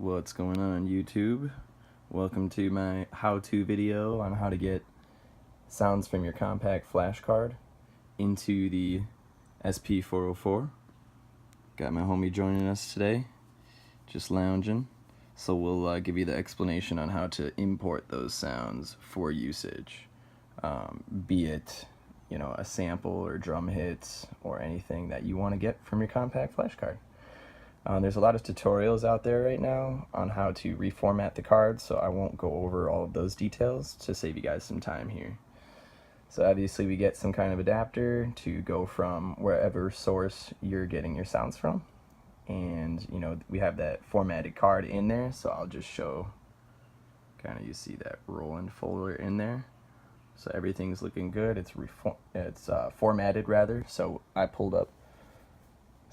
What's going on YouTube? Welcome to my how-to video on how to get sounds from your compact flash card into the Sp-404. Got my homie joining us today, just lounging. So we'll give you the explanation on how to import those sounds for usage, be it a sample or drum hits or anything that you want to get from your compact flash card. There's a lot of tutorials out there right now on how to reformat the card, so I won't go over all of those details to save you guys some time here. So obviously we get some kind of adapter to go from wherever source you're getting your sounds from, and we have that formatted card in there, so I'll just show you see that Roland folder in there. So everything's looking good. It's formatted rather. So I pulled up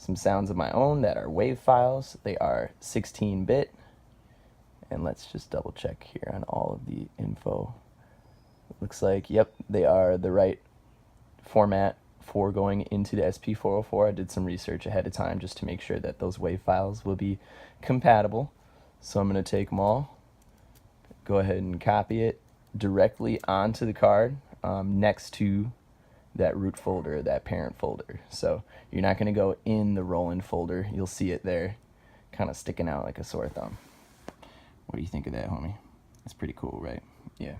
some sounds of my own that are WAV files. They are 16-bit, and let's just double check here on all of the info. It looks like, yep, they are the right format for going into the Sp-404. I did some research ahead of time just to make sure that those WAV files will be compatible. So I'm going to take them all, go ahead and copy it directly onto the card next to that root folder, that parent folder. So you're not going to go in the Roland folder. You'll see it there kind of sticking out like a sore thumb. What do you think of that, homie? That's pretty cool, right? Yeah.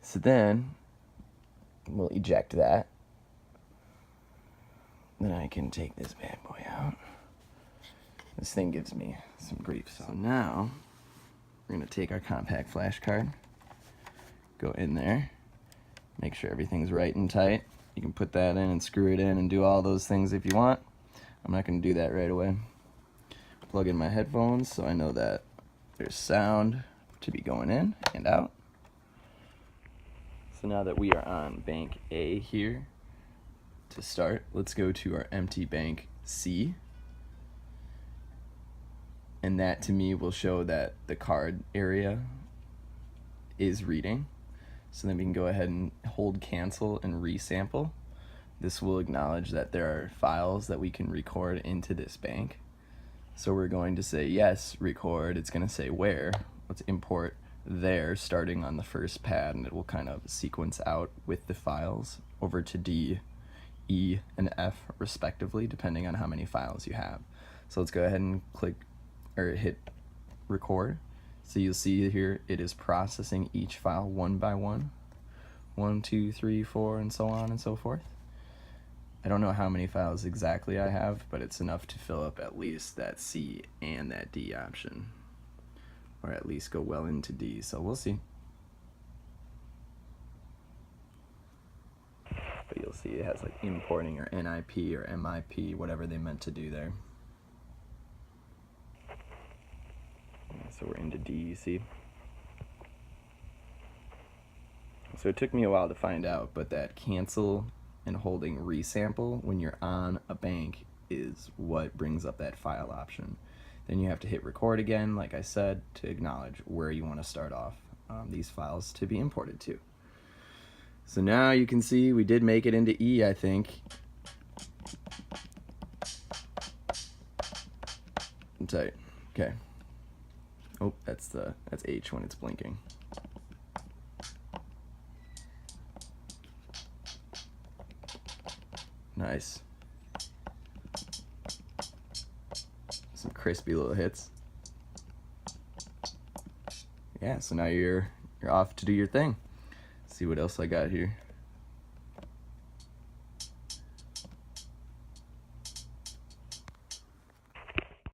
So then we'll eject that. Then I can take this bad boy out. This thing gives me some grief. So now we're going to take our compact flash card, go in there, make sure everything's right and tight. You can put that in and screw it in and do all those things if you want. I'm not going to do that right away. Plug in my headphones so I know that there's sound to be going in and out. So now that we are on bank A here, to start, let's go to our empty bank C. And that to me will show that the card area is reading. So then we can go ahead and hold cancel and resample. This will acknowledge that there are files that we can record into this bank. So we're going to say yes, record. It's going to say where. Let's import there starting on the first pad, and it will kind of sequence out with the files over to D, E, and F respectively, depending on how many files you have. So let's go ahead and click or hit record. So you'll see here it is processing each file one by one. 1, 2, 3, 4, and so on and so forth. I don't know how many files exactly I have, but it's enough to fill up at least that C and that D option. Or at least go well into D, so we'll see. But you'll see it has like importing or NIP or MIP, whatever they meant to do there. So we're into D, you see. So it took me a while to find out, but that cancel and holding resample when you're on a bank is what brings up that file option. Then you have to hit record again, like I said, to acknowledge where you want to start off these files to be imported to. So now you can see we did make it into E, I think. Tight. Okay. Oh, that's H when it's blinking. Nice. Some crispy little hits. Yeah, so now you're off to do your thing. Let's see what else I got here.